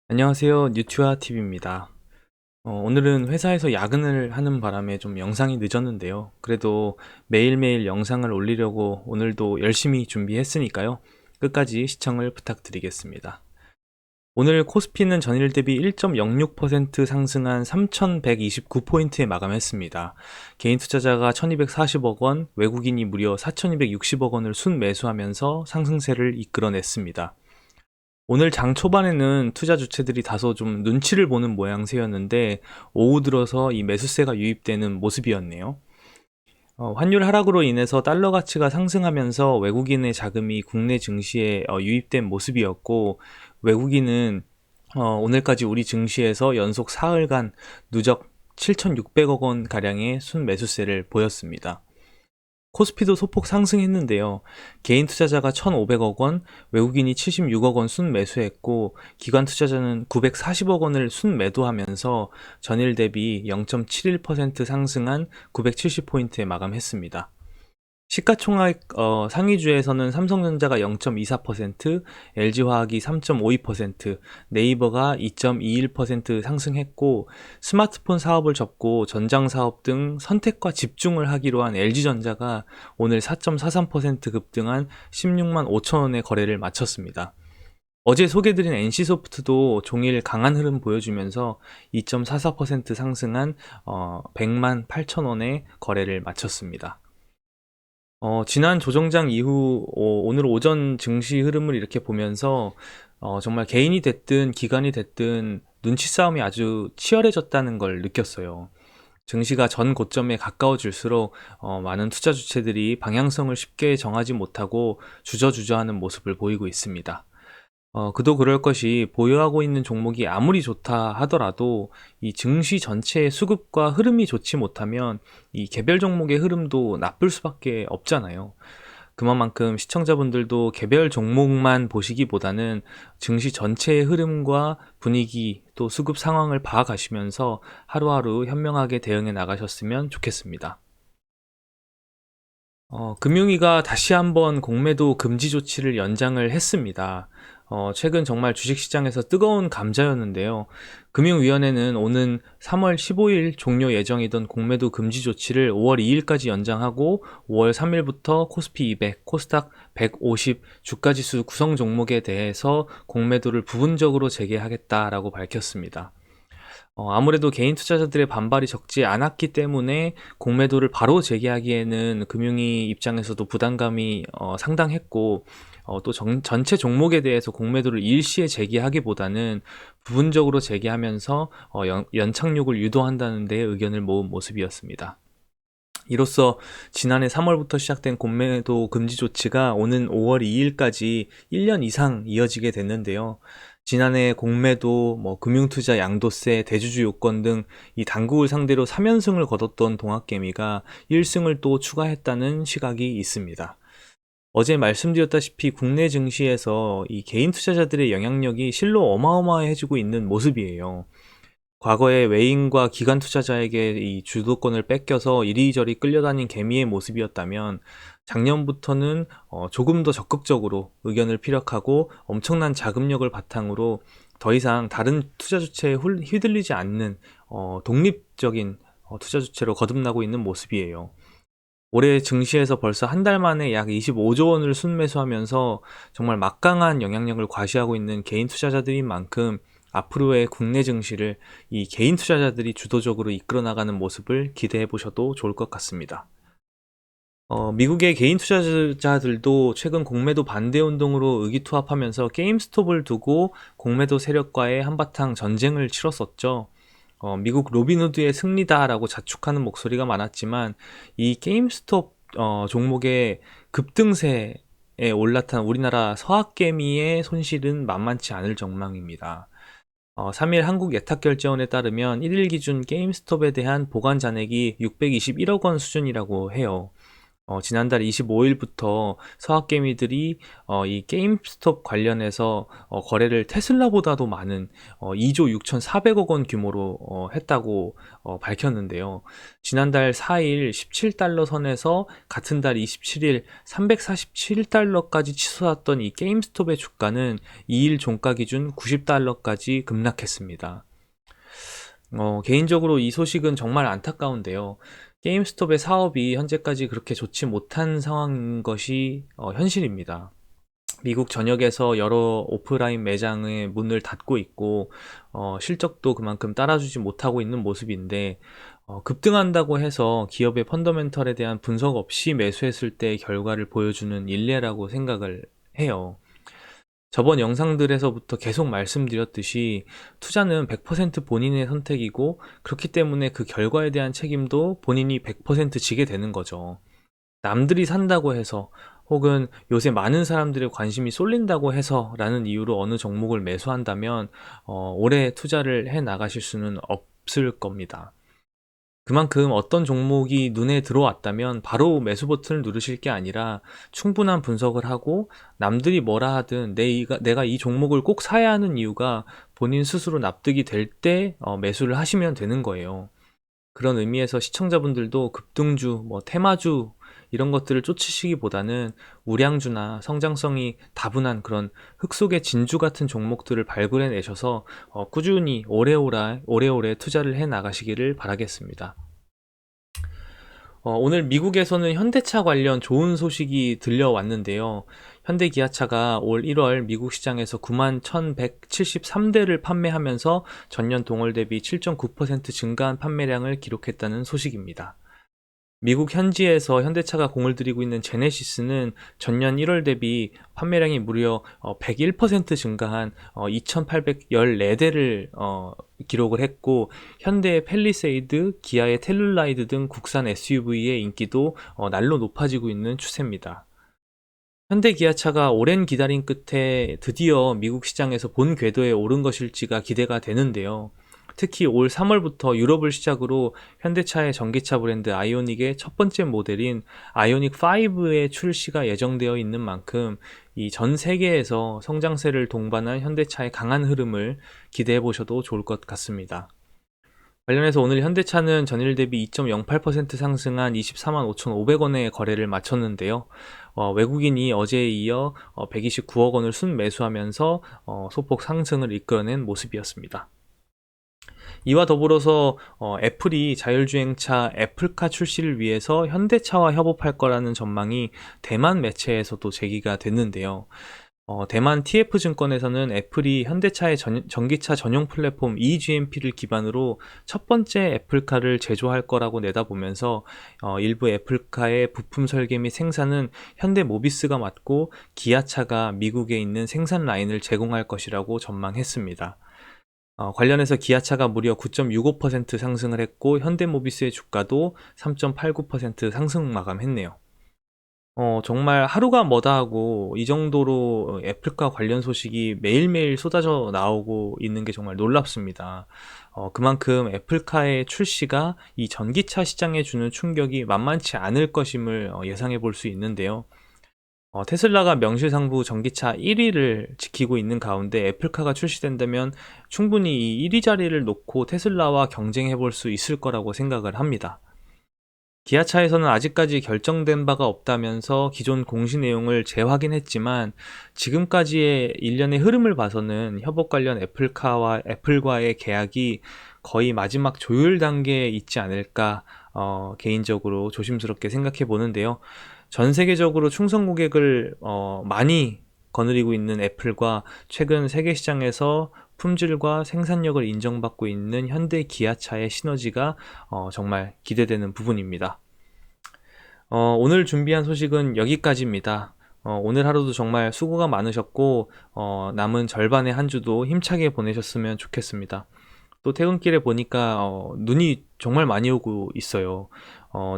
안녕하세요. 뉴투아TV입니다. 오늘은 회사에서 야근을 하는 바람에 좀 영상이 늦었는데요. 그래도 매일매일 영상을 올리려고 오늘도 열심히 준비했으니까요. 끝까지 시청을 부탁드리겠습니다. 오늘 코스피는 전일 대비 1.06% 상승한 3,129포인트에 마감했습니다. 개인 투자자가 1,240억 원, 외국인이 무려 4,260억 원을 순매수하면서 상승세를 이끌어냈습니다. 오늘 장 초반에는 투자 주체들이 다소 좀 눈치를 보는 모양새였는데 오후 들어서 이 매수세가 유입되는 모습이었네요. 환율 하락으로 인해서 달러 가치가 상승하면서 외국인의 자금이 국내 증시에 유입된 모습이었고, 외국인은 오늘까지 우리 증시에서 연속 사흘간 누적 7,600억 원 가량의 순매수세를 보였습니다. 코스피도 소폭 상승했는데요. 개인 투자자가 1,500억 원, 외국인이 76억 원 순매수했고, 기관 투자자는 940억 원을 순매도하면서 전일 대비 0.71% 상승한 970포인트에 마감했습니다. 시가총액 상위주에서는 삼성전자가 0.24%, LG화학이 3.52%, 네이버가 2.21% 상승했고, 스마트폰 사업을 접고 전장 사업 등 선택과 집중을 하기로 한 LG전자가 오늘 4.43% 급등한 16만 5천 원의 거래를 마쳤습니다. 어제 소개드린 NC소프트도 종일 강한 흐름 보여주면서 2.44% 상승한 100만 8천 원의 거래를 마쳤습니다. 지난 조정장 이후 오늘 오전 증시 흐름을 이렇게 보면서 정말 개인이 됐든 기관이 됐든 눈치 싸움이 아주 치열해졌다는 걸 느꼈어요. 증시가 전 고점에 가까워질수록 많은 투자 주체들이 방향성을 쉽게 정하지 못하고 주저주저하는 모습을 보이고 있습니다. 그도 그럴 것이 보유하고 있는 종목이 아무리 좋다 하더라도 이 증시 전체의 수급과 흐름이 좋지 못하면 이 개별 종목의 흐름도 나쁠 수밖에 없잖아요. 그만큼 시청자분들도 개별 종목만 보시기보다는 증시 전체의 흐름과 분위기 또 수급 상황을 봐가시면서 하루하루 현명하게 대응해 나가셨으면 좋겠습니다. 금융위가 다시 한번 공매도 금지 조치를 연장을 했습니다. 최근 정말 주식시장에서 뜨거운 감자였는데요. 금융위원회는 오는 3월 15일 종료 예정이던 공매도 금지 조치를 5월 2일까지 연장하고 5월 3일부터 코스피 200, 코스닥 150 주가지수 구성 종목에 대해서 공매도를 부분적으로 재개하겠다라고 밝혔습니다. 아무래도 개인 투자자들의 반발이 적지 않았기 때문에 공매도를 바로 재개하기에는 금융위 입장에서도 부담감이 상당했고, 또 전체 종목에 대해서 공매도를 일시에 재개하기보다는 부분적으로 재개하면서 연착륙을 유도한다는 데 의견을 모은 모습이었습니다. 이로써 지난해 3월부터 시작된 공매도 금지 조치가 오는 5월 2일까지 1년 이상 이어지게 됐는데요. 지난해 공매도, 금융투자 양도세, 대주주 요건 등 이 당국을 상대로 3연승을 거뒀던 동학개미가 1승을 또 추가했다는 시각이 있습니다. 어제 말씀드렸다시피 국내 증시에서 이 개인 투자자들의 영향력이 실로 어마어마해지고 있는 모습이에요. 과거에 외인과 기관 투자자에게 이 주도권을 뺏겨서 이리저리 끌려다닌 개미의 모습이었다면 작년부터는 조금 더 적극적으로 의견을 피력하고 엄청난 자금력을 바탕으로 더 이상 다른 투자 주체에 휘둘리지 않는 독립적인 투자 주체로 거듭나고 있는 모습이에요. 올해 증시에서 벌써 한 달 만에 약 25조 원을 순매수하면서 정말 막강한 영향력을 과시하고 있는 개인 투자자들인 만큼 앞으로의 국내 증시를 이 개인 투자자들이 주도적으로 이끌어 나가는 모습을 기대해 보셔도 좋을 것 같습니다. 미국의 개인 투자자들도 최근 공매도 반대 운동으로 의기투합하면서 게임스톱을 두고 공매도 세력과의 한바탕 전쟁을 치렀었죠. 미국 로빈후드의 승리다라고 자축하는 목소리가 많았지만 이 게임스톱 종목의 급등세에 올라탄 우리나라 서학개미의 손실은 만만치 않을 전망입니다. 3일 한국예탁결제원에 따르면 1일 기준 게임스톱에 대한 보관 잔액이 621억 원 수준이라고 해요. 지난달 25일부터 서학개미들이 이 게임스톱 관련해서 거래를 테슬라보다도 많은 2조 6,400억 원 규모로 했다고 밝혔는데요. 지난달 4일 17달러 선에서 같은 달 27일 347달러까지 치솟았던 이 게임스톱의 주가는 2일 종가 기준 90달러까지 급락했습니다. 개인적으로 이 소식은 정말 안타까운데요. 게임스톱의 사업이 현재까지 그렇게 좋지 못한 상황인 것이 현실입니다. 미국 전역에서 여러 오프라인 매장의 문을 닫고 있고 실적도 그만큼 따라주지 못하고 있는 모습인데 급등한다고 해서 기업의 펀더멘털에 대한 분석 없이 매수했을 때의 결과를 보여주는 일례라고 생각을 해요. 저번 영상들에서부터 계속 말씀드렸듯이 투자는 100% 본인의 선택이고 그렇기 때문에 그 결과에 대한 책임도 본인이 100% 지게 되는 거죠. 남들이 산다고 해서 혹은 요새 많은 사람들의 관심이 쏠린다고 해서 라는 이유로 어느 종목을 매수한다면 오래 투자를 해 나가실 수는 없을 겁니다. 그만큼 어떤 종목이 눈에 들어왔다면 바로 매수 버튼을 누르실 게 아니라 충분한 분석을 하고 남들이 뭐라 하든 내가 이 종목을 꼭 사야 하는 이유가 본인 스스로 납득이 될 때 매수를 하시면 되는 거예요. 그런 의미에서 시청자분들도 급등주, 테마주 이런 것들을 쫓으시기보다는 우량주나 성장성이 다분한 그런 흙 속의 진주 같은 종목들을 발굴해 내셔서 꾸준히 오래오래 투자를 해 나가시기를 바라겠습니다. 오늘 미국에서는 현대차 관련 좋은 소식이 들려왔는데요. 현대기아차가 올 1월 미국 시장에서 91,173대를 판매하면서 전년 동월 대비 7.9% 증가한 판매량을 기록했다는 소식입니다. 미국 현지에서 현대차가 공을 들이고 있는 제네시스는 전년 1월 대비 판매량이 무려 101% 증가한 2,814대를 기록을 했고 현대의 팰리세이드, 기아의 텔룰라이드 등 국산 SUV의 인기도 날로 높아지고 있는 추세입니다. 현대기아차가 오랜 기다림 끝에 드디어 미국 시장에서 본 궤도에 오른 것일지가 기대가 되는데요. 특히 올 3월부터 유럽을 시작으로 현대차의 전기차 브랜드 아이오닉의 첫 번째 모델인 아이오닉 5의 출시가 예정되어 있는 만큼 이 전 세계에서 성장세를 동반한 현대차의 강한 흐름을 기대해 보셔도 좋을 것 같습니다. 관련해서 오늘 현대차는 전일 대비 2.08% 상승한 24만 5,500원의 거래를 마쳤는데요. 외국인이 어제에 이어 129억 원을 순매수하면서 소폭 상승을 이끌어낸 모습이었습니다. 이와 더불어서 애플이 자율주행차 애플카 출시를 위해서 현대차와 협업할 거라는 전망이 대만 매체에서도 제기가 됐는데요. 대만 TF증권에서는 애플이 현대차의 전기차 전용 플랫폼 eGMP를 기반으로 첫 번째 애플카를 제조할 거라고 내다보면서 일부 애플카의 부품 설계 및 생산은 현대모비스가 맡고 기아차가 미국에 있는 생산 라인을 제공할 것이라고 전망했습니다. 관련해서 기아차가 무려 9.65% 상승을 했고 현대모비스의 주가도 3.89% 상승 마감했네요. 정말 하루가 뭐다 하고 이 정도로 애플과 관련 소식이 매일매일 쏟아져 나오고 있는 게 정말 놀랍습니다. 그만큼 애플카의 출시가 이 전기차 시장에 주는 충격이 만만치 않을 것임을 예상해 볼 수 있는데요. 테슬라가 명실상부 전기차 1위를 지키고 있는 가운데 애플카가 출시된다면 충분히 이 1위 자리를 놓고 테슬라와 경쟁해 볼 수 있을 거라고 생각을 합니다. 기아차에서는 아직까지 결정된 바가 없다면서 기존 공시 내용을 재확인했지만 지금까지의 일련의 흐름을 봐서는 협업 관련 애플과의 계약이 거의 마지막 조율 단계에 있지 않을까 개인적으로 조심스럽게 생각해 보는데요. 전 세계적으로 충성 고객을 많이 거느리고 있는 애플과 최근 세계 시장에서 품질과 생산력을 인정받고 있는 현대 기아차의 시너지가 정말 기대되는 부분입니다. 오늘 준비한 소식은 여기까지입니다. 오늘 하루도 정말 수고가 많으셨고 남은 절반의 한 주도 힘차게 보내셨으면 좋겠습니다. 또 퇴근길에 보니까 눈이 정말 많이 오고 있어요.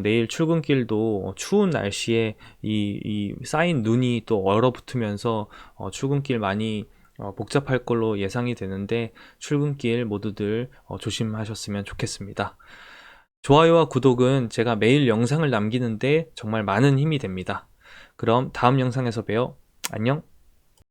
내일 출근길도 추운 날씨에 이 쌓인 눈이 또 얼어붙으면서 출근길 많이 복잡할 걸로 예상이 되는데 출근길 모두들 조심하셨으면 좋겠습니다. 좋아요와 구독은 제가 매일 영상을 남기는데 정말 많은 힘이 됩니다. 그럼 다음 영상에서 봬요. 안녕.